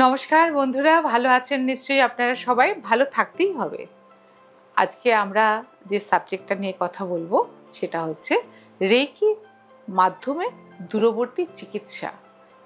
নমস্কার বন্ধুরা, ভালো আছেন নিশ্চয়ই। আপনারা সবাই ভালো থাকতেই হবে। আজকে আমরা যে সাবজেক্টটা নিয়ে কথা বলবো সেটা হচ্ছে রেইকি মাধ্যমে দূরবর্তী চিকিৎসা।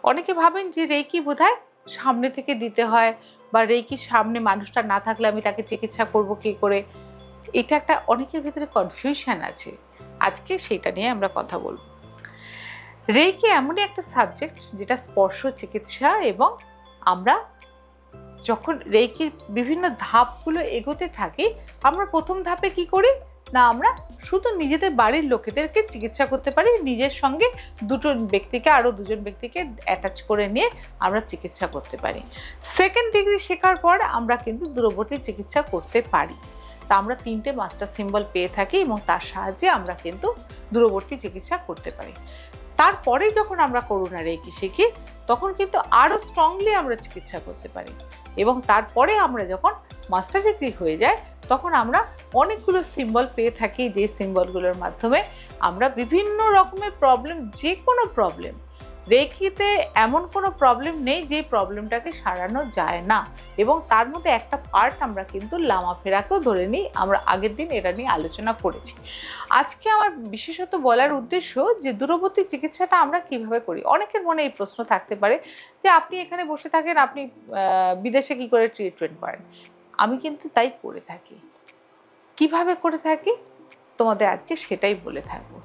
অনেকে ভাবেন যে রেইকি বোধহয় সামনে থেকে দিতে হয়, বা রেইকির সামনে মানুষটা না থাকলে আমি তাকে চিকিৎসা করব কী করে। এটা একটা অনেকের ভিতরে কনফিউশন আছে। আজকে সেটা নিয়ে আমরা কথা বলবো। রেইকি এমনই একটা সাবজেক্ট যেটা স্পর্শ চিকিৎসা, এবং আমরা যখন রেইকির বিভিন্ন ধাপগুলো এগোতে থাকি, আমরা প্রথম ধাপে কি করি না, আমরা শুধু নিজেদের বাড়ির লোকেদেরকে চিকিৎসা করতে পারি। নিজের সঙ্গে আরও দুজন ব্যক্তিকে অ্যাটাচ করে নিয়ে আমরা চিকিৎসা করতে পারি। সেকেন্ড ডিগ্রি শেখার পর আমরা কিন্তু দূরবর্তী চিকিৎসা করতে পারি। তা আমরা 3টে মাস্টার সিম্বল পেয়ে থাকি, এবং তার সাহায্যে আমরা কিন্তু দূরবর্তী চিকিৎসা করতে পারি। তারপরে যখন আমরা করোনা রেইকি শিখি, তখন কিন্তু আরও স্ট্রংলি আমরা চিকিৎসা করতে পারি। এবং তারপরে আমরা যখন মাস্টার ডিগ্রি হয়ে যায়, তখন আমরা অনেকগুলো সিম্বল পেয়ে থাকি, যে সিম্বলগুলোর মাধ্যমে আমরা বিভিন্ন রকমের প্রবলেম, যে কোনো প্রবলেম, রেইকিতে এমন কোনো প্রবলেম নেই যে প্রবলেমটাকে সারানো যায় না। এবং তার মধ্যে একটা পার্ট আমরা কিন্তু লামা ফেরাকেও ধরে নিই। আমরা আগের দিন এটা নিয়ে আলোচনা করেছি। আজকে আমার বিশেষত বলার উদ্দেশ্য যে দূরবর্তী চিকিৎসাটা আমরা কিভাবে করি। অনেকের মনে এই প্রশ্ন থাকতে পারে যে আপনি এখানে বসে থাকেন, আপনি বিদেশে কি করে ট্রিটমেন্ট করেন। আমি কিন্তু তাই করে থাকি। কিভাবে করে থাকি তোমাদের আজকে সেটাই বলে থাকবো।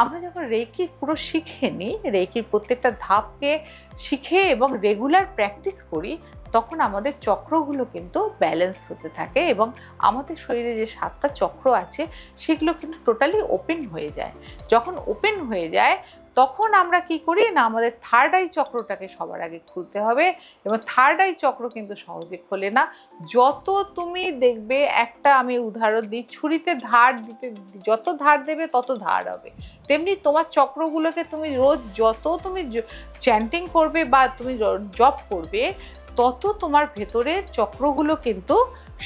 আমরা যখন রেইকি পুরো শিখে নিই, রেইকির প্রত্যেকটা ধাপকে শিখে এবং রেগুলার প্র্যাকটিস করি, তখন আমাদের চক্রগুলো কিন্তু ব্যালেন্স হতে থাকে, এবং আমাদের শরীরে যে 7টা চক্র আছে সেগুলো কিন্তু টোটালি ওপেন হয়ে যায়। যখন ওপেন হয়ে যায়, তখন আমরা কি করি না, আমাদের থার্ড আই চক্রটাকে সবার আগে খুলতে হবে। এবং থার্ড আই চক্র কিন্তু সহজে খোলে না। যত তুমি দেখবে, একটা আমি উদাহরণ দিই, ছুরিতে ধার দিতে যত ধার দেবে তত ধার হবে। তেমনি তোমার চক্রগুলোকে তুমি রোজ যত তুমি চ্যান্টিং করবে বা তুমি জপ করবে, তত তোমার ভেতরের চক্রগুলো কিন্তু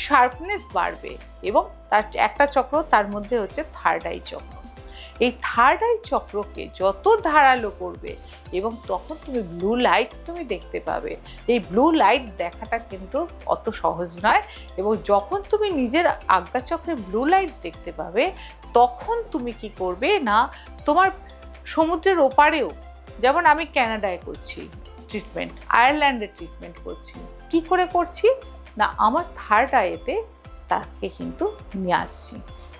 শার্পনেস বাড়বে। এবং তার একটা চক্র, তার মধ্যে হচ্ছে থার্ড আই চক্র। এই থার্ড আই চক্রকে যত ধারালো করবে, এবং তখন তুমি ব্লু লাইট তুমি দেখতে পাবে। এই ব্লু লাইট দেখাটা কিন্তু অত সহজ নয়। এবং যখন তুমি নিজের আজ্ঞা চক্রে ব্লু লাইট দেখতে পাবে, তখন তুমি কি করবে না, তোমার সমুদ্রের ওপারেও, যেমন আমি কানাডায় করছি ট্রিটমেন্ট, আয়ারল্যান্ডে ট্রিটমেন্ট করছি, কি করে করছি না, আমার থার্ড আইতে তাকে কিন্তু নিয়ে আসছি।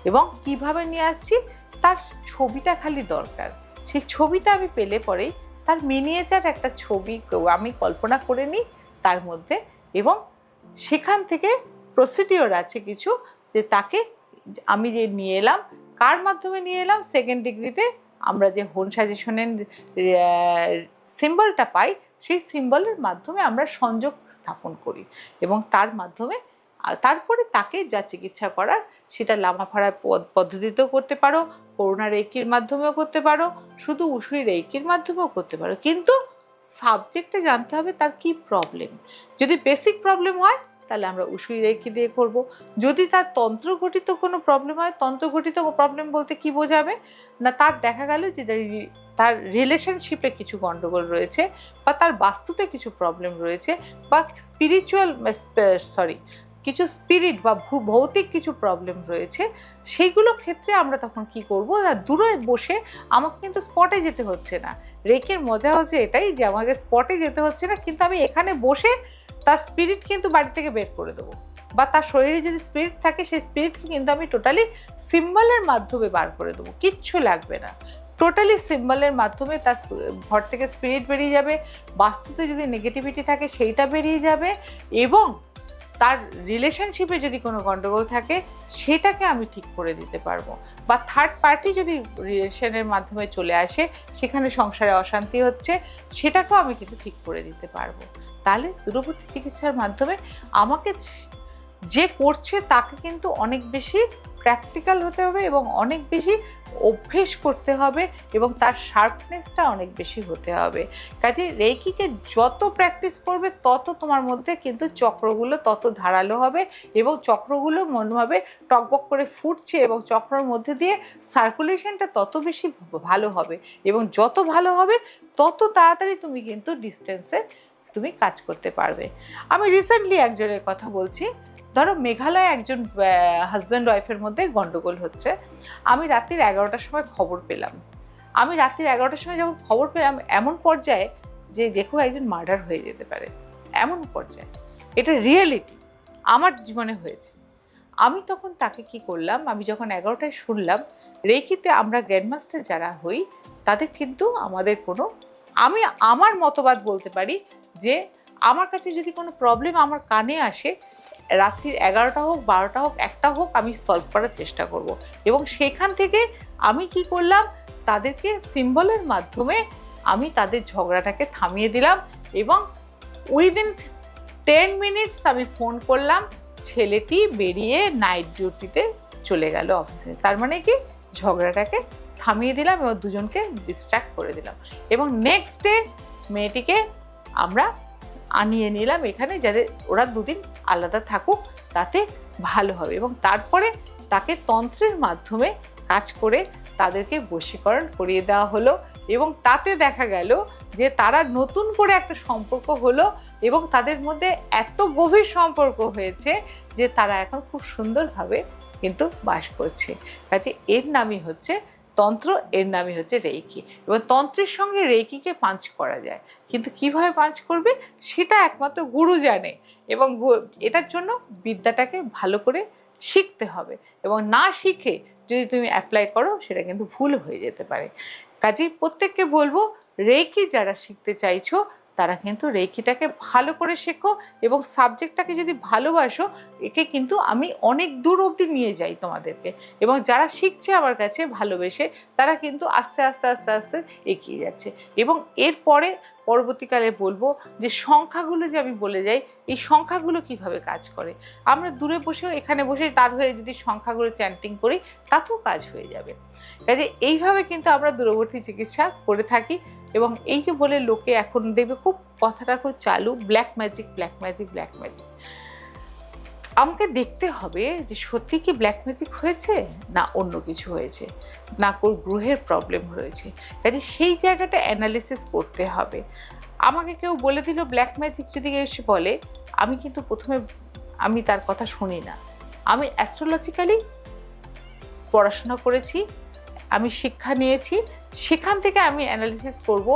এবং কিভাবে নিয়ে আসছি, তার ছবিটা খালি দরকার। সেই ছবিটা আমি পেলে পরেই তার মিনিয়েচার একটা ছবি আমি কল্পনা করে নিই তার মধ্যে। এবং সেখান থেকে প্রসিডিওর আছে কিছু, যে তাকে আমি যে নিয়ে এলাম, কার মাধ্যমে নিয়ে এলাম, সেকেন্ড ডিগ্রিতে আমরা যে হোন সাজেশনের সিম্বলটা পাই, সেই সিম্বলের মাধ্যমে আমরা সংযোগ স্থাপন করি। এবং তার মাধ্যমে তারপরে তাকে যা চিকিৎসা করার, সেটা লামাফাড়া পদ্ধতিতেও করতে পারো, করোনা রেইকির মাধ্যমেও করতে পারো, শুধু উসুই রেইকির মাধ্যমেও করতে পারো। কিন্তু সাবজেক্টে জানতে হবে তার কি প্রবলেম। যদি বেসিক প্রবলেম হয়, তাহলে আমরা উসুই রেইকি দিয়ে করব। যদি তার তন্ত্রঘটিত কোনো প্রবলেম হয়, তন্ত্রঘটিত প্রবলেম বলতে কি বোঝাবে না, তার দেখা গেল যে তার রিলেশনশিপে কিছু গণ্ডগোল রয়েছে, বা তার বাস্তুতে কিছু প্রবলেম রয়েছে, বা কিছু স্পিরিট বা ভৌতিক কিছু প্রবলেম রয়েছে, সেইগুলো ক্ষেত্রে আমরা তখন কি করব না, দূরে বসে, আমাকে কিন্তু স্পটে যেতে হচ্ছে না। রেইকির মজা হচ্ছে এটাই যে আমাকে স্পটে যেতে হচ্ছে না, কিন্তু আমি এখানে বসে তার স্পিরিট কিন্তু বাড়ি থেকে বের করে দেবো। বা তার শরীরে যদি স্পিরিট থাকে, সেই স্পিরিটকে কিন্তু আমি টোটালি সিম্বলের মাধ্যমে বার করে দেবো, কিচ্ছু লাগবে না। টোটালি সিম্বলের মাধ্যমে তার ঘর থেকে স্পিরিট বেরিয়ে যাবে। বাস্তুতে যদি নেগেটিভিটি থাকে, সেইটা বেরিয়ে যাবে। এবং তার রিলেশনশিপে যদি কোনো গণ্ডগোল থাকে, সেটাকে আমি ঠিক করে দিতে পারবো। বা থার্ড পার্টি যদি রিলেশনের মাধ্যমে চলে আসে, সেখানে সংসারে অশান্তি হচ্ছে, সেটাকেও আমি কিন্তু ঠিক করে দিতে পারবো। তাহলে দূরবর্তী চিকিৎসার মাধ্যমে আমাকে যে করছে তাকে কিন্তু অনেক বেশি প্র্যাকটিক্যাল হতে হবে, এবং অনেক বেশি অভ্যেস করতে হবে, এবং তার শার্পনেসটা অনেক বেশি হতে হবে। কাজে রেইকিকে যত প্র্যাকটিস করবে, তত তোমার মধ্যে কিন্তু চক্রগুলো তত ধারালো হবে, এবং চক্রগুলো মনভাবে টকবক করে ফুটছে, এবং চক্রের মধ্যে দিয়ে সার্কুলেশনটা তত বেশি ভালো হবে। এবং যত ভালো হবে, তত তাড়াতাড়ি তুমি কিন্তু ডিস্টেন্সে তুমি কাজ করতে পারবে। আমি রিসেন্টলি একজনের কথা বলছি, ধরো মেঘালয়ে একজন হাজব্যান্ড ওয়াইফের মধ্যে গন্ডগোল হচ্ছে। আমি রাত্রির 11টার সময় খবর পেলাম। আমি রাত্রির 11টার সময় যখন খবর পেলাম, এমন পর্যায়ে যে কেউ একজন মার্ডার হয়ে যেতে পারে, এমন পর্যায়ে, এটা রিয়েলিটি আমার জীবনে হয়েছে। আমি তখন তাকে কি করলাম, আমি যখন 11টায় শুনলাম, রেকিতে আমরা গ্র্যান্ডমাস্টার যারা হই তাদের কিন্তু আমাদের কোনো, আমি আমার মতবাদ বলতে পারি যে আমার কাছে যদি কোনো প্রবলেম আমার কানে আসে, রাত্রির 11টা হোক, 12টা হোক, 1টা হোক, আমি সলভ করার চেষ্টা করব। এবং সেখান থেকে আমি কি করলাম, তাদেরকে সিম্বলের মাধ্যমে আমি তাদের ঝগড়াটাকে থামিয়ে দিলাম এবং উইদিন 10 মিনিটস আমি ফোন করলাম, ছেলেটি বেরিয়ে নাইট ডিউটিতে চলে গেল অফিসে। তার মানে কি, ঝগড়াটাকে থামিয়ে দিলাম এবং দুজনকে ডিস্ট্র্যাক্ট করে দিলাম। এবং নেক্সট ডে মেয়েটিকে আমরা আনিয়ে নিলাম এখানে, যাতে ওরা দুদিন আলাদা থাকুক, তাতে ভালো হবে। এবং তারপরে তাকে তন্ত্রের মাধ্যমে কাজ করে তাদেরকে বশীকরণ করিয়ে দেওয়া হলো এবং তাতে দেখা গেল যে তারা নতুন করে একটা সম্পর্ক হলো এবং তাদের মধ্যে এত গভীর সম্পর্ক হয়েছে যে তারা এখন খুব সুন্দরভাবে কিন্তু বাস করছে। কাজে এর নামই হচ্ছে তন্ত্র, এর নামই হচ্ছে রেইকি। এবং তন্ত্রের সঙ্গে রেইকিকে পাঞ্চ করা যায়, কিন্তু কিভাবে পাঞ্চ করবে সেটা একমাত্র গুরু জানে। এবং এটার জন্য বিদ্যাটাকে ভালো করে শিখতে হবে এবং না শিখে যদি তুমি অ্যাপ্লাই করো সেটা কিন্তু ভুল হয়ে যেতে পারে। কাজেই প্রত্যেককে বলবো, রেইকি যারা শিখতে চাইছো তারা কিন্তু রেইকিটাকে ভালো করে শেখো এবং সাবজেক্টটাকে যদি ভালোবাসো, একে কিন্তু আমি অনেক দূর অবধি নিয়ে যাই তোমাদেরকে। এবং যারা শিখছে আমার কাছে ভালোবেসে, তারা কিন্তু আস্তে আস্তে আস্তে আস্তে এগিয়ে যাচ্ছে। এবং এরপরে পরবর্তীকালে বলবো যে সংখ্যাগুলো যে আমি বলে যাই, এই সংখ্যাগুলো কিভাবে কাজ করে। আমরা দূরে বসেও এখানে বসে তার হয়ে যদি সংখ্যাগুলো চ্যান্টিং করি, তাতেও কাজ হয়ে যাবে। কাজে এইভাবে কিন্তু আমরা দূরবর্তী চিকিৎসা করে থাকি। এবং এই যে বলে লোকে এখন দেখবে খুব কথাটা খুব চালু, black magic, black magic, black magic. আমাকে দেখতে হবে যে সত্যি কি ব্ল্যাক ম্যাজিক হয়েছে না অন্য কিছু হয়েছে, না কোন গ্রহের প্রবলেম রয়েছে। কাজে সেই জায়গাটা অ্যানালিসিস করতে হবে। আমাকে কেউ বলে দিল ব্ল্যাক ম্যাজিক যদি এসে বলে, আমি কিন্তু প্রথমে আমি তার কথা শুনি না। আমি অ্যাস্ট্রোলজিক্যালি পড়াশোনা করেছি, আমি শিক্ষা নিয়েছি, সেখান থেকে আমি অ্যানালিসিস করব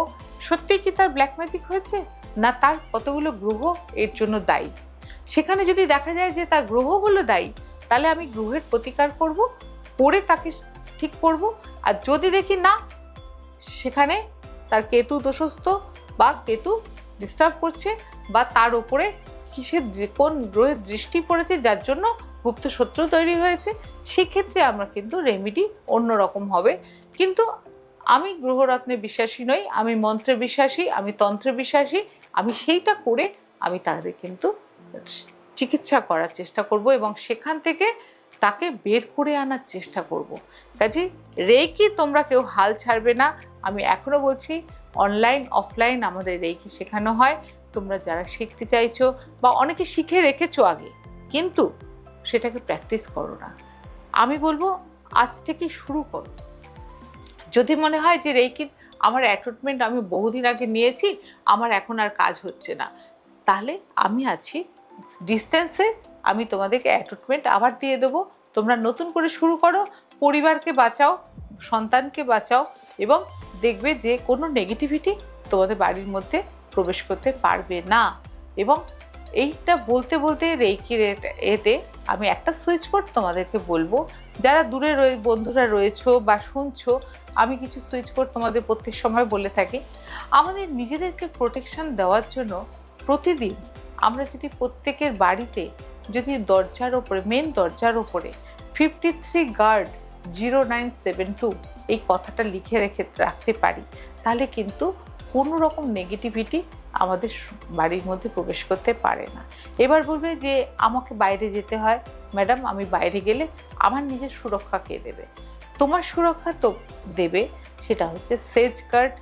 সত্যি কি তার ব্ল্যাক ম্যাজিক হয়েছে না তার কতগুলো গ্রহ এর জন্য দায়ী। সেখানে যদি দেখা যায় যে তার গ্রহগুলো দায়ী, তাহলে আমি গ্রহের প্রতিকার করব, করে তাকে ঠিক করব। আর যদি দেখি না সেখানে তার কেতু দোষস্থ বা কেতু ডিস্টার্ব করছে বা তার উপরে কিসের কোন গ্রহের দৃষ্টি পড়েছে যার জন্য গুপ্ত শত্রু তৈরি হয়েছে, সেক্ষেত্রে আমরা কিন্তু রেমিডি অন্যরকম হবে। কিন্তু আমি গ্রহরত্নে বিশ্বাসী নই, আমি মন্ত্রে বিশ্বাসী, আমি তন্ত্রে বিশ্বাসী। আমি সেইটা করে আমি তাদের কিন্তু চিকিৎসা করার চেষ্টা করব এবং সেখান থেকে তাকে বের করে আনার চেষ্টা করব। কাজে রেইকি তোমরা কেউ হাল ছাড়বে না। আমি এখনও বলছি, অনলাইন অফলাইন আমাদের রেইকি শেখানো হয়। তোমরা যারা শিখতে চাইছো বা অনেকে শিখে রেখেছো আগে, কিন্তু সেটাকে প্র্যাকটিস করো না, আমি বলবো আজ থেকে শুরু করো। যদি মনে হয় যে রেইকির আমার অ্যাট্রিটমেন্ট আমি বহুদিন আগে নিয়েছি, আমার এখন আর কাজ হচ্ছে না, তাহলে আমি আছি ডিস্টেন্সে, আমি তোমাদেরকে অ্যাট্রিটমেন্ট আবার দিয়ে দেবো। তোমরা নতুন করে শুরু করো, পরিবারকে বাঁচাও, সন্তানকে বাঁচাও এবং দেখবে যে কোনো নেগেটিভিটি তোমাদের বাড়ির মধ্যে প্রবেশ করতে পারবে না। এবং এইটা বলতে বলতে রেইকির এতে আমি একটা সুইচ কোড তোমাদেরকে বলবো, যারা দূরে বন্ধুরা রয়েছো বা শুনছো, আমি কিছু সুইচ কোড তোমাদের প্রত্যেক সময় বলে থাকি। আমাদের নিজেদেরকে প্রোটেকশন দেওয়ার জন্য প্রতিদিন আমরা যদি প্রত্যেকের বাড়িতে যদি দরজার ওপরে, মেন দরজার ওপরে 53 গার্ড 0972 এই কথাটা লিখে রেখে রাখতে পারি, তাহলে কিন্তু কোনো রকম নেগেটিভিটি আমাদের বাড়ির মধ্যে প্রবেশ করতে পারে না। এবার বলবে যে আমাকে বাইরে যেতে হয়, ম্যাডাম আমি বাইরে গেলে আমার নিজের সুরক্ষা কে দেবে? তোমার সুরক্ষা তো দেবে, সেটা হচ্ছে সেজ গার্ড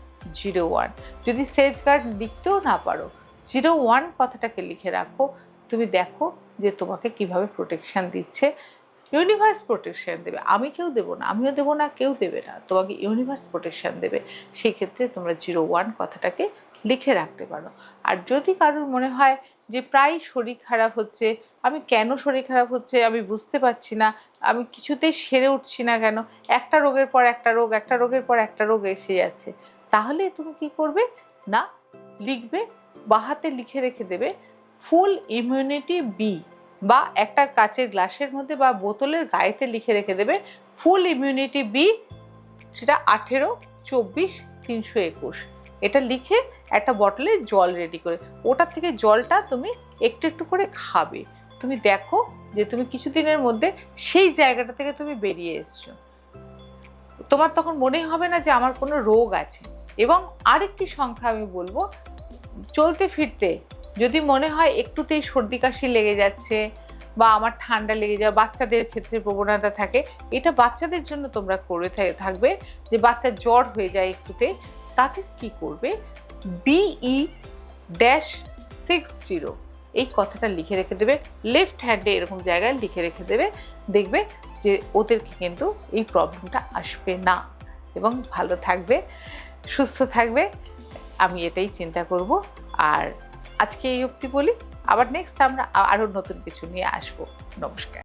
01। যদি সেজ গার্ড লিখতেও না পারো, 01 কথাটাকে লিখে রাখো, তুমি দেখো যে তোমাকে কিভাবে প্রোটেকশন দিচ্ছে। ইউনিভার্স প্রোটেকশন দেবে, আমি কেউ দেবো না, আমিও দেবো না, কেউ দেবে না, তোমাকে ইউনিভার্স প্রোটেকশন দেবে। সেই ক্ষেত্রে তোমরা 01 কথাটাকে লিখে রাখতে পারো। আর যদি কারোর মনে হয় যে প্রায় শরীর খারাপ হচ্ছে, আমি কেন শরীর খারাপ হচ্ছে আমি বুঝতে পারছি না, আমি কিছুতেই সেরে উঠছি না কেন, একটা রোগের পর একটা রোগ, একটা রোগের পর একটা রোগ এসে যাচ্ছে, তাহলে তুমি কি করবে না, লিখবে, বাহাতে লিখে রেখে দেবে ফুল ইমিউনিটি বি, বা একটা কাচের গ্লাসের মধ্যে বা বোতলের গায়েতে লিখে রেখে দেবে ফুল ইমিউনিটি বি, সেটা 18, 24, 321, এটা লিখে একটা বটলে জল রেডি করে, ওটার থেকে জলটা তুমি একটু একটু করে খাবে। তুমি দেখো যে তুমি কিছুদিনের মধ্যে সেই জায়গাটা থেকে তুমি বেরিয়ে এসছো, তোমার তখন মনেই হবে না যে আমার কোনো রোগ আছে। এবং আরেকটি সংখ্যা আমি বলবো, চলতে ফিরতে যদি মনে হয় একটুতেই সর্দি কাশি লেগে যাচ্ছে বা আমার ঠান্ডা লেগে যায়, বাচ্চাদের ক্ষেত্রে প্রবণতা থাকে, এটা বাচ্চাদের জন্য তোমরা করে থাকবে, যে বাচ্চার জ্বর হয়ে যায় একটুতে, তাদের কি করবে, BE-60 এই কথাটা লিখে রেখে দেবে, লেফট হ্যান্ডে এরকম জায়গায় লিখে রেখে দেবে, দেখবে যে ওদেরকে কিন্তু এই প্রবলেমটা আসবে না এবং ভালো থাকবে, সুস্থ থাকবে। আমি এটাই চিন্তা করব। আর আজকে এই অবধি বলি, আবার নেক্সট আমরা আরও নতুন কিছু নিয়ে আসবো। নমস্কার।